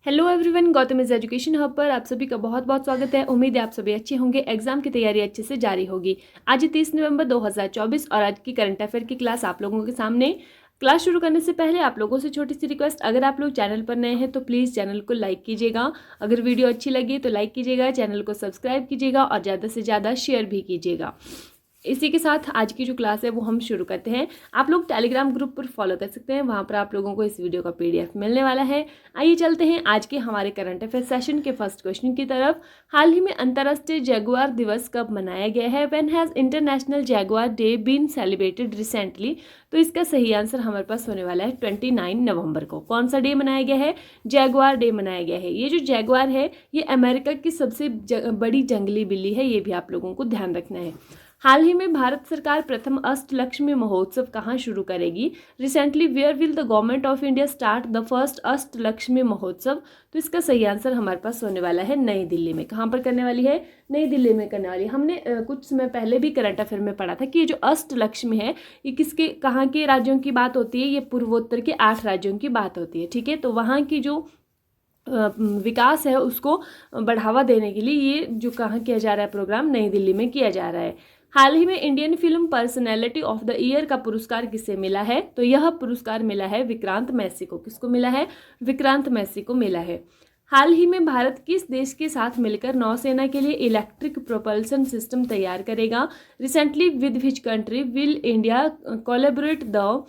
Hello everyone, Gautam is education hub पर आप सभी का बहुत बहुत स्वागत है। उम्मीद है आप सभी अच्छे होंगे, एग्जाम की तैयारी अच्छे से जारी होगी। आज 30 नवंबर 2024 और आज की करंट अफेयर की क्लास आप लोगों के सामने। क्लास शुरू करने से पहले आप लोगों से छोटी सी रिक्वेस्ट, अगर आप लोग चैनल पर नए हैं तो प्लीज़ चैनल को लाइक कीजिएगा। अगर वीडियो अच्छी लगी तो लाइक कीजिएगा, चैनल को सब्सक्राइब कीजिएगा और ज़्यादा से ज़्यादा शेयर भी कीजिएगा। इसी के साथ आज की जो क्लास है वो हम शुरू करते हैं। आप लोग टेलीग्राम ग्रुप पर फॉलो कर सकते हैं, वहाँ पर आप लोगों को इस वीडियो का पीडीएफ मिलने वाला है। आइए चलते हैं आज के हमारे करंट अफेयर सेशन के फर्स्ट क्वेश्चन की तरफ। हाल ही में अंतर्राष्ट्रीय जगुआर दिवस कब मनाया गया है? When has international jaguar day been celebrated recently? तो इसका सही आंसर हमारे पास होने वाला है 29 नवंबर को। कौन सा डे मनाया गया है? जगुआर डे मनाया गया है। ये जो जगुआर है ये अमेरिका की सबसे बड़ी जंगली बिल्ली है, ये भी आप लोगों को ध्यान रखना है। हाल ही में भारत सरकार प्रथम अष्टलक्ष्मी महोत्सव कहाँ शुरू करेगी? Recently where will the government of India start the first Ashtalakshmi Mahotsav? तो इसका सही आंसर हमारे पास होने वाला है नई दिल्ली में। कहाँ पर करने वाली है? नई दिल्ली में करने वाली है। हमने कुछ समय पहले भी करंट अफेयर में पढ़ा था कि ये जो अष्टलक्ष्मी है ये किसके कहाँ के राज्यों की बात होती है? ये पूर्वोत्तर के 8 राज्यों की बात होती है। ठीक है, तो वहाँ की जो विकास है उसको बढ़ावा देने के लिए ये जो कहाँ किया जा रहा है प्रोग्राम, नई दिल्ली में किया जा रहा है। हाल ही में Indian film personality of the year का पुरस्कार किसे मिला है? तो यह पुरस्कार मिला है विक्रांत मैसी को। किसको मिला है? विक्रांत मैसी को मिला है। हाल ही में भारत किस देश के साथ मिलकर नौसेना के लिए इलेक्ट्रिक प्रोपल्सन सिस्टम तैयार करेगा? Recently with which country will India collaborate the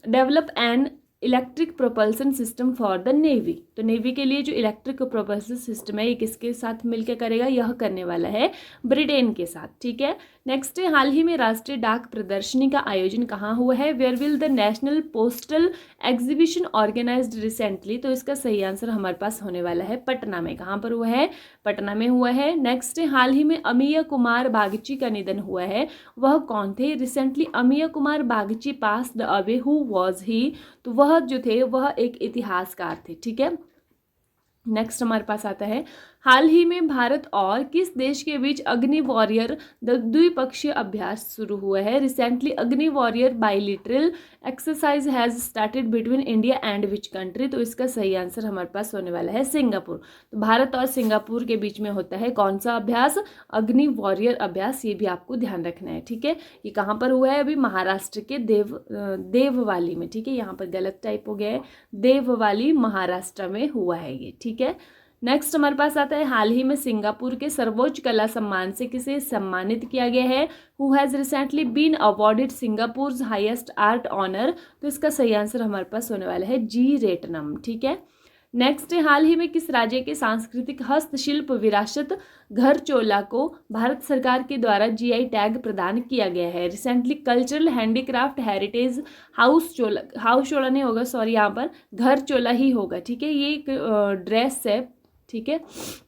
develop an electric propulsion system for the navy? तो नेवी के लिए जो इलेक्ट्रिक प्रोपल्सन सिस्टम है ये किसके साथ मिलकर करेगा? यह करने वाला है ब्रिटेन के साथ। ठीक है, नेक्स्ट है, हाल ही में राष्ट्रीय डाक प्रदर्शनी का आयोजन कहाँ हुआ है? Where will the national postal exhibition organized recently? तो इसका सही आंसर हमारे पास होने वाला है पटना में। कहाँ पर हुआ है? पटना में हुआ है। नेक्स्ट है, हाल ही में अमीय कुमार बागची का निधन हुआ है, वह कौन थे? Recently अमीय Kumar Bagchi pass the away, who was he? तो वह जो थे वह एक इतिहासकार थे। ठीक है, नेक्स्ट हमारे पास आता है, हाल ही में भारत और किस देश के बीच अग्नि वॉरियर द्विपक्षीय अभ्यास शुरू हुआ है? Recently Agni warrior bilateral exercise has started between India and which country? तो इसका सही आंसर हमारे पास होने वाला है सिंगापुर। तो भारत और सिंगापुर के बीच में होता है कौन सा अभ्यास? अग्नि वॉरियर अभ्यास। ये भी आपको ध्यान रखना है। ठीक है, ये कहाँ पर हुआ है? अभी महाराष्ट्र के देववाली में। ठीक है, यहाँ पर गलत टाइप हो गया है, देववाली महाराष्ट्र में हुआ है ये। ठीक है, नेक्स्ट हमारे पास आता है, हाल ही में सिंगापुर के सर्वोच्च कला सम्मान से किसे सम्मानित किया गया है? Who has recently been awarded Singapore highest art honour? तो इसका सही आंसर हमारे पास होने वाला है जी रेटनम। ठीक है, नेक्स्ट है, हाल ही में किस राज्य के सांस्कृतिक हस्तशिल्प विरासत घर चोला को भारत सरकार के द्वारा जीआई टैग प्रदान किया गया है? Recently cultural handicraft heritage house Chola नहीं होगा, सॉरी, यहाँ पर घर चोला ही होगा। ठीक है, ये एक ड्रेस है। ठीक है,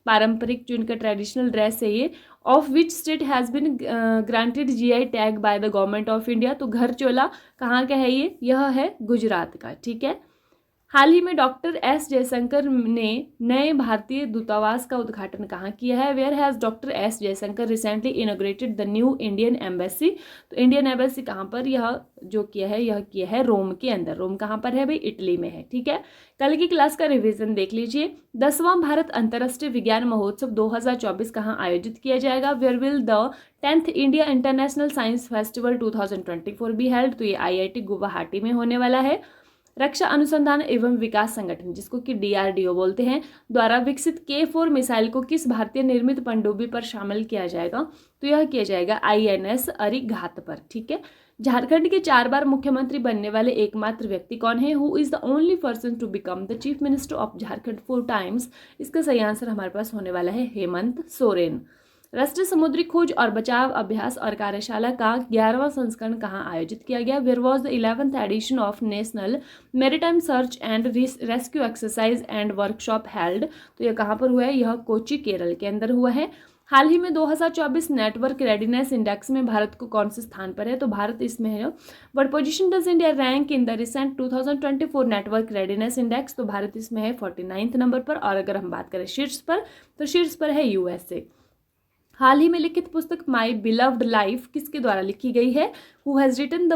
पारंपरिक जो इनका ट्रेडिशनल ड्रेस है ये, of which state has been granted GI tag by the government of India? तो घर चोला कहाँ का है ये? यह है गुजरात का। ठीक है, हाल ही में डॉक्टर एस जयशंकर ने नए भारतीय दूतावास का उद्घाटन कहाँ किया है? Where has doctor S Jaishankar recently inaugurated the new Indian embassy? तो इंडियन एम्बेसी कहाँ पर यह जो किया है? यह किया है रोम के अंदर। रोम कहाँ पर है भाई? इटली में है। ठीक है, कल की क्लास का रिवीजन देख लीजिए। 10वां भारत अंतर्राष्ट्रीय विज्ञान महोत्सव 2024 कहाँ आयोजित किया जाएगा? Where will the 10th India international science festival 2024 be held? तो ये IIT गुवाहाटी में होने वाला है। रक्षा अनुसंधान एवं विकास संगठन, जिसको कि DRDO बोलते हैं, द्वारा विकसित K4 मिसाइल को किस भारतीय निर्मित पनडुब्बी पर शामिल किया जाएगा? तो यह किया जाएगा INS अरिघात पर। ठीक है, झारखंड के 4 बार मुख्यमंत्री बनने वाले एकमात्र व्यक्ति कौन है? Who is the only person to become the chief minister of Jharkhand 4 times? इसका सही आंसर हमारे पास होने वाला है हेमंत सोरेन। राष्ट्रीय समुद्री खोज और बचाव अभ्यास और कार्यशाला का 11वां संस्करण कहाँ आयोजित किया गया? Where was the 11th edition of national maritime search and rescue exercise and workshop held? तो यह कहाँ पर हुआ है? यह कोची केरल के अंदर हुआ है। हाल ही में 2024 नेटवर्क रेडीनेस इंडेक्स में भारत को कौन से स्थान पर है? तो भारत इसमें है। What position does India rank in the recent 2024 network readiness index? तो भारत इसमें है 49th नंबर पर। और अगर हम बात करें शीर्ष पर, तो शीर्ष पर है USA। हाल ही में लिखित पुस्तक माई बिलव्ड लाइफ किसके द्वारा लिखी गई है? Who has written the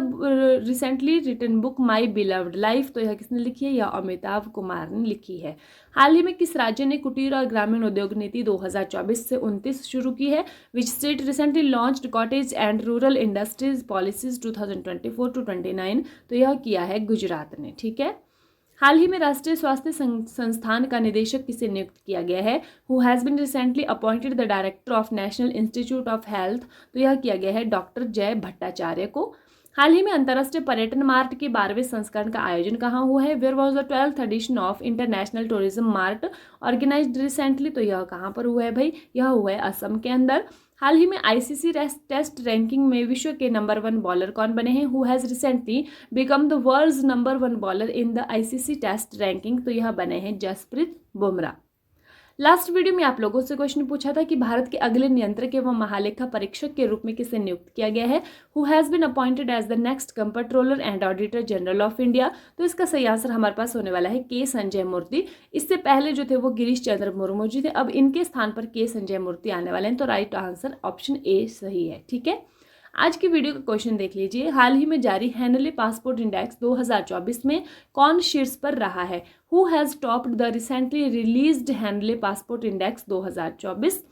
recently written book my beloved life, तो यह किसने लिखी है? यह अमिताभ कुमार ने लिखी है। हाल ही में किस राज्य ने कुटीर और ग्रामीण उद्योग नीति 2024 से 29 शुरू की है? Which state recently launched cottage and rural industries policies 2024 to 29, तो यह किया है गुजरात ने। ठीक है। हाल ही में राष्ट्रीय स्वास्थ्य संस्थान का निदेशक किसे नियुक्त किया गया है? Who has bin recently appointed the director of national institute of health, तो यह किया गया है डॉक्टर जय भट्टाचार्य को। हाल ही में अंतर्राष्ट्रीय पर्यटन मार्ट के 12वें संस्करण का आयोजन कहाँ हुआ है? Where was the 12th edition of international tourism mart organized recently, तो यह कहाँ पर हुआ है भाई? यह हुआ है असम के अंदर। हाल ही में आईसीसी टेस्ट रैंकिंग में विश्व के नंबर 1 बॉलर कौन बने हैं? Who has recently become the world's number 1 bowler in the ICC test ranking, तो यह बने हैं जसप्रीत बुमराह। लास्ट वीडियो में आप लोगों से क्वेश्चन पूछा था कि भारत के अगले नियंत्रक एवं महालेखा परीक्षक के रूप में किसे नियुक्त किया गया है? Who has been appointed as the next controller and auditor general of India, तो इसका सही आंसर हमारे पास होने वाला है के संजय मूर्ति। इससे पहले जो थे वो गिरीश चंद्र मुर्मू जी थे, अब इनके स्थान पर के संजय मूर्ति आने वाले हैं, तो राइट आंसर ऑप्शन ए सही है। ठीक है। आज की वीडियो का क्वेश्चन देख लीजिए। हाल ही में जारी हेनले पासपोर्ट इंडेक्स 2024 में कौन शीर्ष पर रहा है? Who has topped the recently released Henley passport index 2024?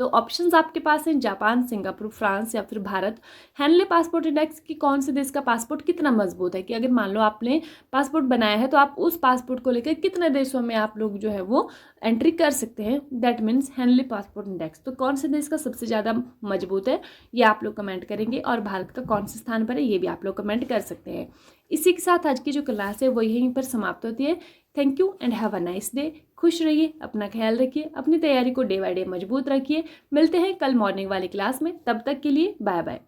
तो ऑप्शंस आपके पास हैं जापान, सिंगापुर, फ्रांस या फिर भारत। हेनले पासपोर्ट इंडेक्स की कौन से देश का पासपोर्ट कितना मजबूत है कि अगर मान लो आपने पासपोर्ट बनाया है तो आप उस पासपोर्ट को लेकर कितने देशों में आप लोग जो है वो एंट्री कर सकते हैं, that means Henley passport index. तो कौन से देश का सबसे ज़्यादा मजबूत है ये आप लोग कमेंट करेंगे, और भारत का कौन से स्थान पर है ये भी आप लोग कमेंट कर सकते हैं। इसी के साथ आज की जो क्लास है वो यहीं पर समाप्त होती है। Thank you and have a nice day. खुश रहिए, अपना ख्याल रखिए, अपनी तैयारी को डे बाय डे मजबूत रखिए। मिलते हैं कल मॉर्निंग वाली क्लास में, तब तक के लिए बाय बाय।